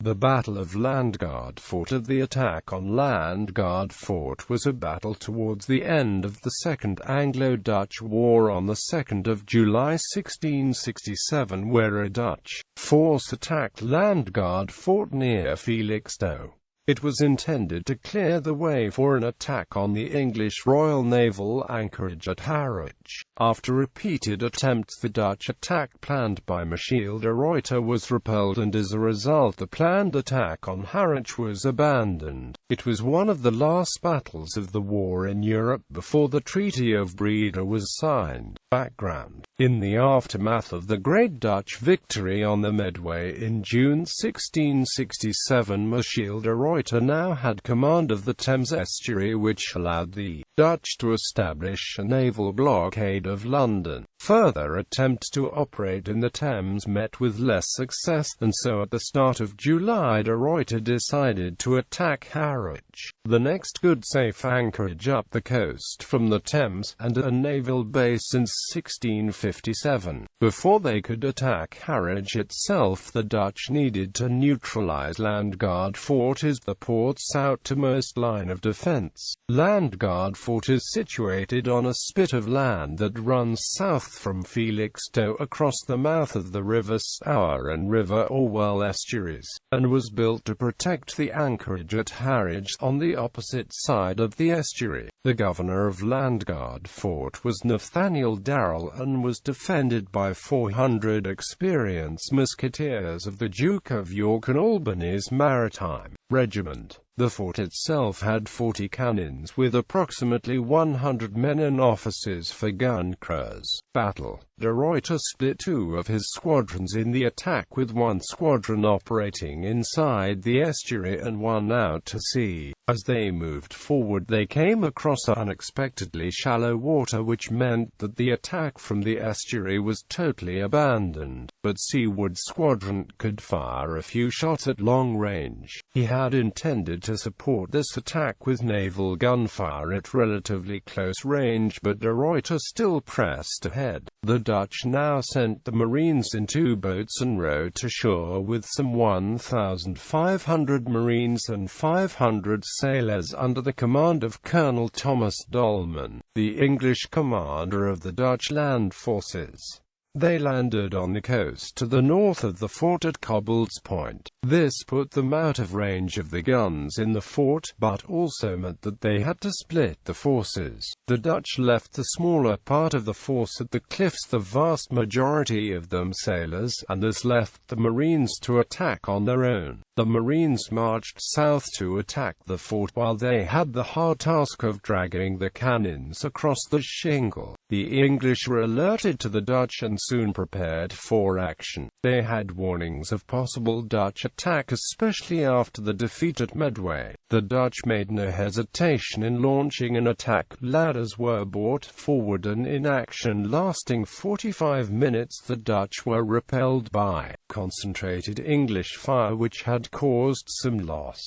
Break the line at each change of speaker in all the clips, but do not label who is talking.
The Battle of Landguard Fort. The attack on Landguard Fort was a battle towards the end of the Second Anglo-Dutch War on the 2nd of July 1667, where a Dutch force attacked Landguard Fort near Felixstowe. It was intended to clear the way for an attack on the English Royal Naval anchorage at Harwich. After repeated attempts, the Dutch attack planned by Michiel de Ruyter was repelled, and as a result the planned attack on Harwich was abandoned. It was one of the last battles of the war in Europe before the Treaty of Breda was signed. Background: in the aftermath of the Great Dutch victory on the Medway in June 1667, Michiel de Ruyter now had command of the Thames estuary, which allowed the Dutch to establish a naval blockade of London. Further attempts to operate in the Thames met with less success, and so at the start of July de Ruyter decided to attack Harwich, the next good safe anchorage up the coast from the Thames, and a naval base since 1657. Before they could attack Harwich itself, the Dutch needed to neutralize Landguard Fort as the port's outermost line of defense. Landguard Fort is situated on a spit of land that runs south from Felixstowe across the mouth of the River Stour and River Orwell estuaries, and was built to protect the anchorage at Harwich on the opposite side of the estuary. The governor of Landguard Fort was Nathaniel Darrell, and was defended by 400 experienced musketeers of the Duke of York and Albany's Maritime Regiment. The fort itself had 40 cannons, with approximately 100 men and officers for gun crews. Battle: de Ruyter split two of his squadrons in the attack, with one squadron operating inside the estuary and one out to sea. As they moved forward, they came across unexpectedly shallow water, which meant that the attack from the estuary was totally abandoned. But Seward's squadron could fire a few shots at long range. He had intended to support this attack with naval gunfire at relatively close range, but de Ruyter still pressed ahead. The Dutch now sent the Marines in 2 boats and rowed to shore with some 1,500 Marines and 500 sailors under the command of Colonel Thomas Dolman, the English commander of the Dutch land forces. They landed on the coast to the north of the fort at Cobble's Point. This put them out of range of the guns in the fort, but also meant that they had to split the forces. The Dutch left the smaller part of the force at the cliffs, the vast majority of them sailors, and this left the Marines to attack on their own. The Marines marched south to attack the fort, while they had the hard task of dragging the cannons across the shingle. The English were alerted to the Dutch and soon prepared for action. They had warnings of possible Dutch attack, especially after the defeat at Medway. The Dutch made no hesitation in launching an attack. Ladders were brought forward, and in action lasting 45 minutes the Dutch were repelled by concentrated English fire, which had caused some loss.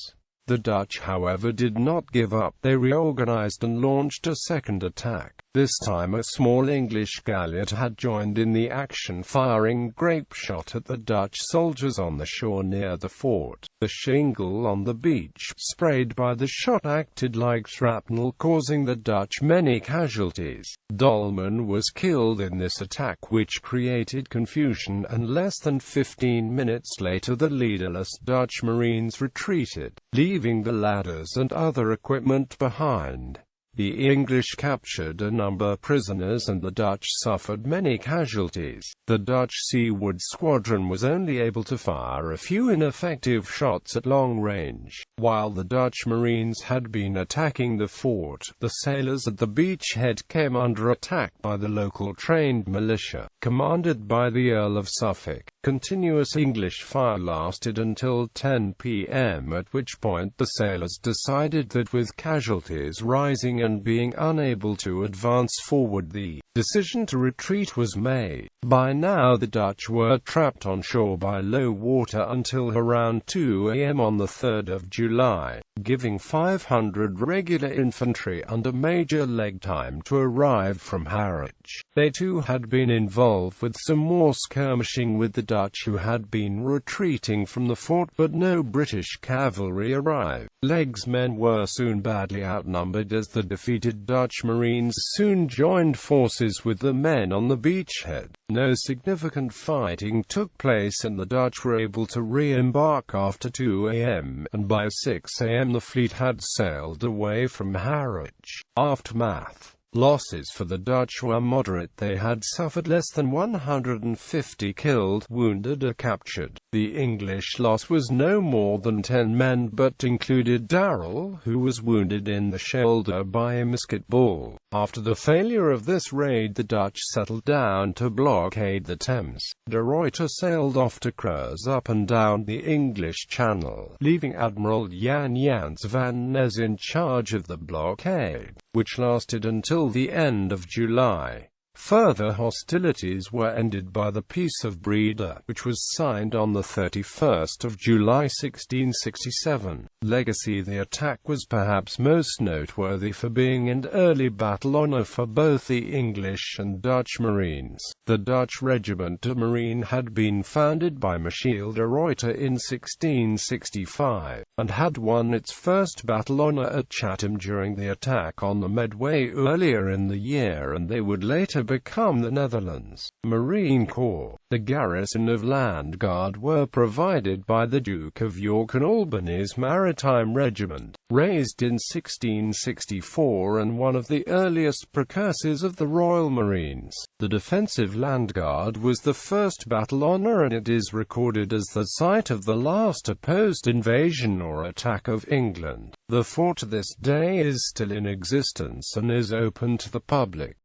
The Dutch, however, did not give up. They reorganized and launched a second attack. This time a small English galliot had joined in the action, firing grape shot at the Dutch soldiers on the shore near the fort. The shingle on the beach, sprayed by the shot, acted like shrapnel, causing the Dutch many casualties. Dolman was killed in this attack, which created confusion, and less than 15 minutes later the leaderless Dutch Marines retreated, leaving the ladders and other equipment behind. The English captured a number of prisoners, and the Dutch suffered many casualties. The Dutch Seward squadron was only able to fire a few ineffective shots at long range. While the Dutch Marines had been attacking the fort, the sailors at the beachhead came under attack by the local trained militia, commanded by the Earl of Suffolk. Continuous English fire lasted until 10 p.m., at which point the sailors decided that with casualties rising and being unable to advance forward, the decision to retreat was made. By now the Dutch were trapped on shore by low water until around 2 a.m. on the 3rd of July. giving 500 regular infantry under Major Legge time to arrive from Harwich. They too had been involved with some more skirmishing with the Dutch, who had been retreating from the fort, but no British cavalry arrived. Legge's men were soon badly outnumbered, as the defeated Dutch Marines soon joined forces with the men on the beachhead. No significant fighting took place, and the Dutch were able to re-embark after 2 a.m., and by 6 a.m. the fleet had sailed away from Harwich. Aftermath. Losses for the Dutch were moderate. They had suffered less than 150 killed, wounded or captured. The English loss was no more than 10 men, but included Darrell, who was wounded in the shoulder by a musket ball. After the failure of this raid, the Dutch settled down to blockade the Thames. De Ruyter sailed off to cruise up and down the English Channel, leaving Admiral Jan Jansz van Ness in charge of the blockade, which lasted until the end of July. Further hostilities were ended by the Peace of Breda, which was signed on the 31st of July 1667. Legacy. The attack was perhaps most noteworthy for being an early battle honour for both the English and Dutch Marines. The Dutch Regiment de Marine had been founded by Michiel de Ruyter in 1665, and had won its first battle honour at Chatham during the attack on the Medway earlier in the year, and they would later become the Netherlands Marine Corps. The garrison of Landguard were provided by the Duke of York and Albany's Maritime Regiment, raised in 1664 and one of the earliest precursors of the Royal Marines. The defensive Landguard was the first battle honour, and it is recorded as the site of the last opposed invasion or attack of England. The fort to this day is still in existence and is open to the public.